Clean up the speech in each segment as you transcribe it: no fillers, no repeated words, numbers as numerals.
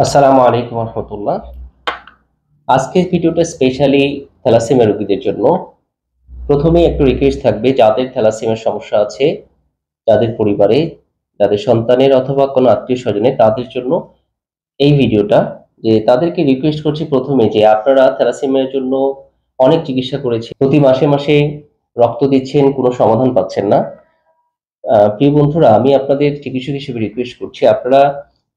আসসালামু আলাইকুম রহমতুল্লাহ। আজকের ভিডিওটা স্পেশালি থ্যালাসেমিয়া রোগীদের জন্য। প্রথমেই একটু রিকোয়েস্ট থাকবে, যাদের থ্যালাসেমিয়ার সমস্যা আছে, যাদের পরিবারে, যাদের সন্তানের অথবা কোনো আত্মীয় স্বজনের, তাদের জন্য এই ভিডিওটা। যে তাদেরকে রিকোয়েস্ট করছি প্রথমে, যে আপনারা থ্যালাসেমিয়ার জন্য অনেক চিকিৎসা করেছেন, প্রতি মাসে মাসে রক্ত দিচ্ছেন, কোনো সমাধান পাচ্ছেন না। প্রিয় বন্ধুরা, আমি আপনাদের চিকিৎসক হিসেবে রিকোয়েস্ট করছি, আপনারা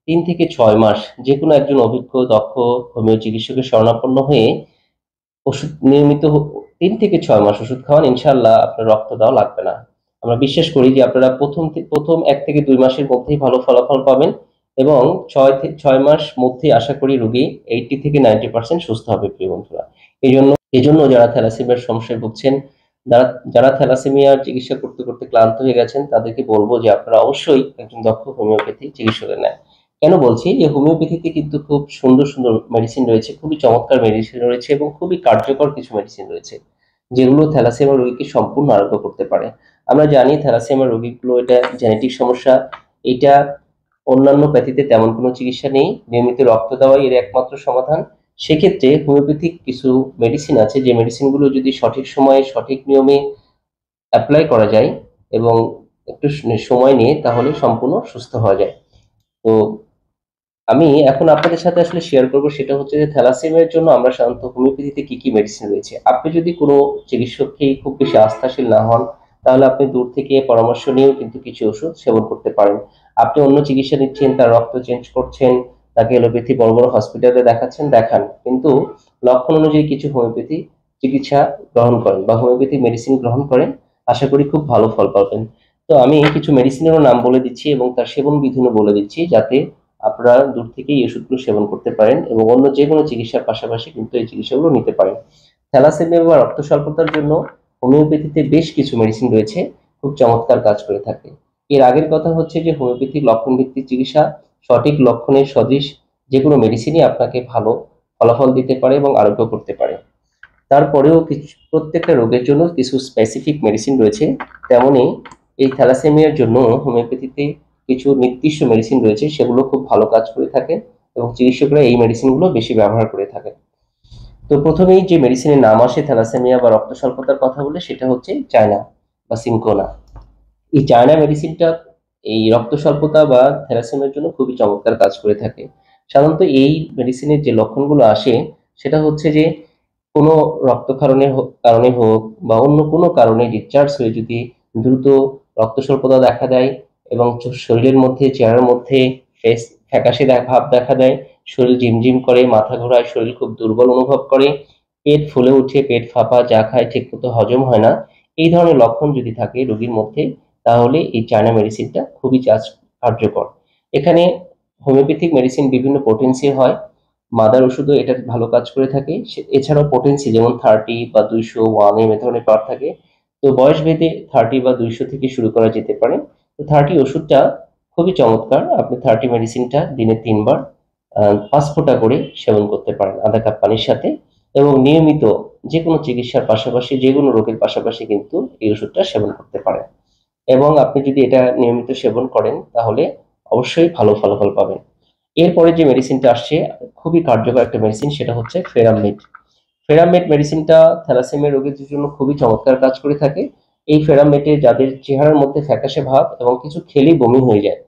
3 থেকে 6 মাস যে কোনো একজন অভিজ্ঞ দক্ষ হোমিও চিকিৎসকের শরণাপন্ন হয়ে ওষুধ নিয়মিত 3 থেকে 6 মাস ওষুধ খাওয়ান, ইনশাল্লাহ আপনার রক্ত দেওয়া লাগবে না। আমরা বিশ্বাস করি যে আপনারা প্রথম 1 থেকে 2 মাসের মধ্যেই ভালো ফলাফল পাবেন, এবং 6 মাস মধ্যে আশা করি রোগী 80 থেকে 90% সুস্থ হবে। প্রিয় বন্ধুরা, এই জন্য যারা থ্যালাসেমিয়ার সমস্যায় ভুগছেন, যারা যারা থ্যালাসেমিয়ার চিকিৎসা করতে করতে ক্লান্ত হয়ে গেছেন, তাদেরকে বলবো যে আপনারা অবশ্যই একজন দক্ষ হোমিওপ্যাথি চিকিৎসকের নেন। কেন বলছি, যে হোমিওপ্যাথিতে কিন্তু খুব সুন্দর সুন্দর মেডিসিন রয়েছে, খুবই চমৎকার মেডিসিন রয়েছে, এবং খুবই কার্যকর কিছু মেডিসিন রয়েছে, যেগুলো থ্যালাসেমিয়া রোগীকে সম্পূর্ণ আরোগ্য করতে পারে। আমরা জানি থ্যালাসেমিয়া রোগীগুলো, এটা জেনেটিক সমস্যা। এটা অন্যান্য প্যাথিতে তেমন কোনো চিকিৎসা নেই, নিয়মিত রক্ত দেওয়াই এর একমাত্র সমাধান। সেক্ষেত্রে হোমিওপ্যাথিক কিছু মেডিসিন আছে, যে মেডিসিনগুলো যদি সঠিক সময়ে সঠিক নিয়মে অ্যাপ্লাই করা যায় এবং একটু সময় নিয়ে, তাহলে সম্পূর্ণ সুস্থ হওয়া যায়। তো আমি এখন আপনাদের সাথে আসলে শেয়ার করব, সেটা হচ্ছে যে থ্যালাসেমিয়ার জন্য আমরা সাধারণত হোমিওপ্যাথিতে কি কি মেডিসিন রয়েছে। আপনি যদি কোনো চিকিৎসককেই খুব বেশি আস্থাশীল না হন, তাহলে আপনি দূর থেকে পরামর্শ নিয়েও কিন্তু কিছু ওষুধ সেবন করতে পারেন। আপনি অন্য চিকিৎসা নিচ্ছেন, তার রক্ত চেঞ্জ করছেন, তাকে এলোপ্যাথি বড় বড় হসপিটালে দেখাচ্ছেন, দেখান, কিন্তু লক্ষণ অনুযায়ী কিছু হোমিওপ্যাথি চিকিৎসা গ্রহণ করেন বা হোমিওপ্যাথি মেডিসিন গ্রহণ করেন, আশা করি খুব ভালো ফল পাবেন। তো আমি কিছু মেডিসিনেরও নাম বলে দিচ্ছি এবং তার সেবন বিধিও বলে দিচ্ছি, যাতে আপনারা দূর থেকেই এই ওষুধগুলো সেবন করতে পারেন এবং অন্য যে কোনো চিকিৎসার পাশাপাশি কিন্তু এই চিকিৎসাগুলো নিতে পারেন। থ্যালাসেমিয়া বা রক্ত স্বল্পতার জন্য হোমিওপ্যাথিতে বেশ কিছু মেডিসিন রয়েছে, খুব চমৎকার কাজ করে থাকে। এর আগের কথা হচ্ছে যে হোমিওপ্যাথিক লক্ষণ ভিত্তিক চিকিৎসা, সঠিক লক্ষণের সদৃশ যে কোনো মেডিসিনই আপনাকে ভালো ফলাফল দিতে পারে এবং আরোগ্য করতে পারে। তারপরেও কিছু প্রত্যেকটা রোগের জন্য কিছু স্পেসিফিক মেডিসিন রয়েছে। তেমনি এই থ্যালাসেমিয়ার জন্য হোমিওপ্যাথিতে কিছু নির্দিষ্ট মেডিসিন রয়েছে, সেগুলো খুব ভালো কাজ করে থাকে এবং চিকিৎসকরা এই মেডিসিনগুলো বেশি ব্যবহার করে থাকে। তো প্রথমেই যে মেডিসিনের নাম আসে থ্যালাসেমিয়া বা রক্ত স্বল্পতার কথা বলে, সেটা হচ্ছে চায়না বা সিনকোনা। এই চায়না মেডিসিনটা এই রক্ত স্বল্পতা বা থ্যালাসেমিয়ার জন্য খুবই চমৎকার কাজ করে থাকে। সাধারণত এই মেডিসিনের যে লক্ষণগুলো আসে, সেটা হচ্ছে যে কোনো রক্তক্ষরণের কারণে হোক বা অন্য কোনো কারণে ডিসচার্জ হয়ে যদি দ্রুত রক্ত স্বল্পতা দেখা দেয় এবং শরীরের মধ্যে, চেহারার মধ্যে ফেস ফ্যাকাশে ভাব দেখা দেয়, শরীর ঝিমঝিম করে, মাথা ঘোরায়, শরীর খুব দুর্বল অনুভব করে, পেট ফুলে উঠে, পেট ফাঁপা, যা খায় ঠিকমতো হজম হয় না, এই ধরনের লক্ষণ যদি থাকে রোগীর মধ্যে, তাহলে এই চায়না মেডিসিনটা খুবই কার্যকর। এখানে হোমিওপ্যাথিক মেডিসিন বিভিন্ন পোটেন্সি হয়, মাদার ওষুধও এটা ভালো কাজ করে থাকে। এছাড়াও পোটেন্সি যেমন 30 বা 200 1 এ ধরনের পার থাকে। তো বয়স ভেদে 30 বা 200 থেকে শুরু করা যেতে পারে। তো 30 ওষুধটা খুবই চমৎকার। আপনি 30 মেডিসিনটা দিনে 3 বার 5 ফোঁটা করে সেবন করতে পারেন আধা কাপ পানির সাথে, এবং নিয়মিত যে কোনো চিকিৎসার পাশাপাশি, যে কোনো রোগের পাশাপাশি কিন্তু এই ওষুধটা সেবন করতে পারেন। এবং আপনি যদি এটা নিয়মিত সেবন করেন, তাহলে অবশ্যই ভালো ফলাফল পাবেন। এরপরে যে মেডিসিনটা আসছে, খুবই কার্যকর একটা মেডিসিন, সেটা হচ্ছে ফেরামমেট। ফেরামমেট মেডিসিনটা থ্যালাসেমিয়া রোগীদের জন্য খুবই চমৎকার কাজ করে থাকে। এই ফেরামমেটে যাদের চেহারার মধ্যে ফ্যাকাশে ভাব এবং কিছু খেলেই বমি হয়ে যায়,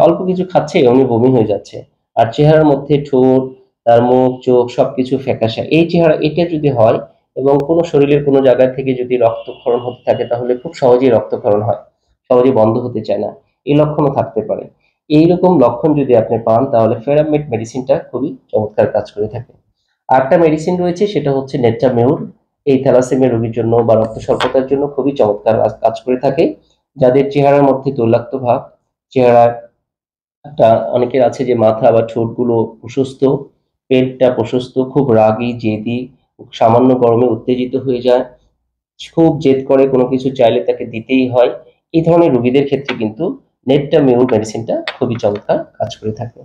অল্প কিছু খাচ্ছে এমনি বমি হয়ে যাচ্ছে, আর চেহারার মধ্যে ঠোঁট, তার মুখ, চোখ সবকিছু ফ্যাকাশে, এই চেহারা, এটা যদি হয় এবং কোনো শরীরের কোনো জায়গা থেকে যদি রক্তক্ষরণ হতে থাকে, তাহলে খুব সহজেই রক্তক্ষরণ হয়, সহজে বন্ধ হতে চায় না, এই লক্ষণও থাকতে পারে। এইরকম লক্ষণ যদি আপনি পান, তাহলে ফেরামেট মেডিসিনটা খুবই চমৎকার কাজ করে থাকে। আরেকটা মেডিসিন রয়েছে, সেটা হচ্ছে নেট্টামিউর। এই থ্যালাসেমিয়া রোগীর জন্য বা রক্ত স্বল্পতার জন্য খুবই চমৎকার কাজ করে থাকে। যাদের চেহারার মধ্যে তৈলাক্ত ভাব, চেহারা একটা, অনেকের আছে যে মাথা বা ঠোঁটগুলো প্রশস্ত, পেটটা প্রশস্ত, খুব রাগী, জেদি, সামান্য গরমে উত্তেজিত হয়ে যায়, খুব জেদ করে, কোনো কিছু চাইলে তাকে দিতেই হয়, এই ধরনের রোগীদের ক্ষেত্রে কিন্তু নেট্টামিউর মেডিসিনটা খুবই চমৎকার কাজ করে থাকে।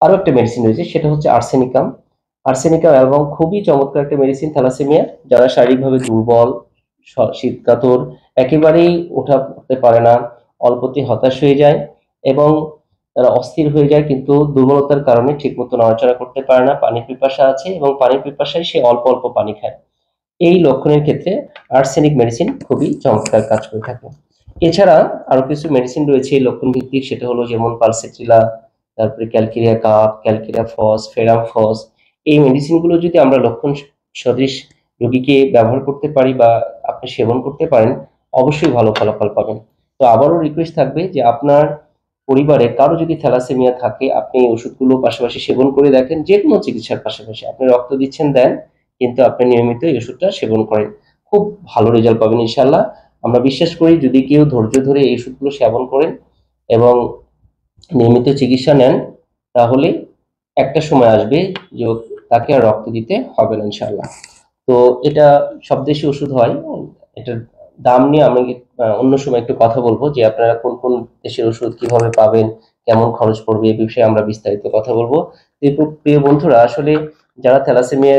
আরো একটা মেডিসিন রয়েছে, সেটা হচ্ছে আর্সেনিকাম। আর্সেনিকাম এবং খুবই চমৎকার একটা মেডিসিন থ্যালাসেমিয়া, যারা শারীরিকভাবে দুর্বল, শীতকাতর, একেবারেই ওঠা উঠতে পারে না, অল্পতে হতাশ হয়ে যায় এবং তারা অস্থির হয়ে যায়, কিন্তু দুর্বলতার কারণে ঠিকমতো নড়াচড়া করতে পারে না, পানির পিপাসা আছে এবং পানির পিপাসায় সে অল্প অল্প পানি খায়। এই লক্ষণের ক্ষেত্রে আর্সেনিক মেডিসিন খুবই চমৎকার কাজ করে থাকে। এছাড়া আরো কিছু মেডিসিন রয়েছে লক্ষণ ভিত্তিক, সেটা হলো যেমন পালসেট্রিলা, তারপরে calcarea carb, calcarea phos, ferrum phos. এই মেডিসিনগুলো যদি আমরা লক্ষণ সদৃশ রোগীকে ব্যবহার করতে পারি বা আপনি সেবন করতে পারেন, অবশ্যই ভালো ফলাফল পাবেন। তো আবারও রিকোয়েস্ট থাকবে যে আপনার পরিবারে কারো যদি থ্যালাসেমিয়া থাকে, আপনি এই ওষুধগুলো পাশাপাশি সেবন করে দেখেন, যে কোনো চিকিৎসার পাশাপাশি। আপনি রক্ত দিচ্ছেন দেন, কিন্তু আপনি নিয়মিত এই ওষুধটা সেবন করেন, খুব ভালো রেজাল্ট পাবেন ইনশাল্লাহ। আমরা বিশ্বাস করি যদি কেউ ধৈর্য ধরে এই ওষুধগুলো সেবন করেন এবং নিয়মিত চিকিৎসা নেন, তাহলে একটা সময় আসবে যে তাকে আর রক্ত দিতে হবে না ইনশাল্লাহ। তো এটা সব দেশি ওষুধ হয়। এটার দাম নিয়ে আমি অন্য সময় একটু কথা বলবো, যে আপনারা কোন কোন দেশের ওষুধ কিভাবে পাবেন, কেমন খরচ পড়বে, এই বিষয়ে আমরা বিস্তারিত কথা বলবো। প্রিয় বন্ধুরা, আসলে যারা থ্যালাসেমিয়া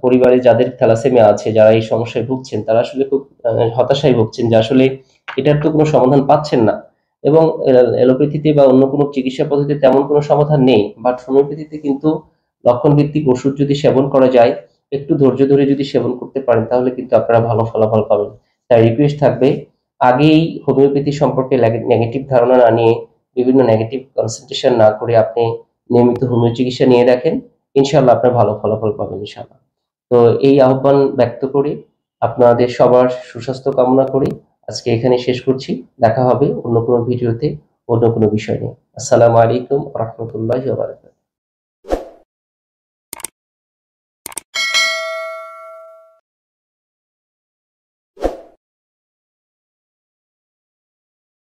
পরিবারে যাদের থ্যালাসেমিয়া আছে, যারা এই সমস্যায় ভুগছেন, তারা আসলে খুব হতাশায় ভুগছেন যে আসলে এটার তো কোনো সমাধান পাচ্ছেন না। এবং অ্যালোপ্যাথিতে বা অন্য কোনো চিকিৎসা পদ্ধতিতে তেমন কোনো সমাধান নেই, বাট হোমিওপ্যাথিতে কিন্তু লক্ষণ ভিত্তিক ওষুধ যদি সেবন করা যায়, একটু ধৈর্য ধরে যদি সেবন করতে পারেন, তাহলে কিন্তু আপনারা ভালো ফলাফল পাবেন। তাই রিকোয়েস্ট থাকবে, আগেই হোমিওপ্যাথি সম্পর্কে নেগেটিভ ধারণা না নিয়ে, বিভিন্ন নেগেটিভ কনসেন্ট্রেশন না করে আপনি নিয়মিত হোমিও চিকিৎসা নিয়ে দেখেন, ইনশাল্লাহ আপনার ভালো ফলাফল পাবেন ইনশাল্লাহ। তো এই আহ্বান ব্যক্ত করে আপনাদের সবার সুস্বাস্থ্য কামনা করি আজকে এখানে শেষ করছি। দেখা হবে অন্য কোনো ভিডিওতে, অন্য কোনো বিষয় নিয়ে। আসসালামু আলাইকুম রহমতুল্লাহ।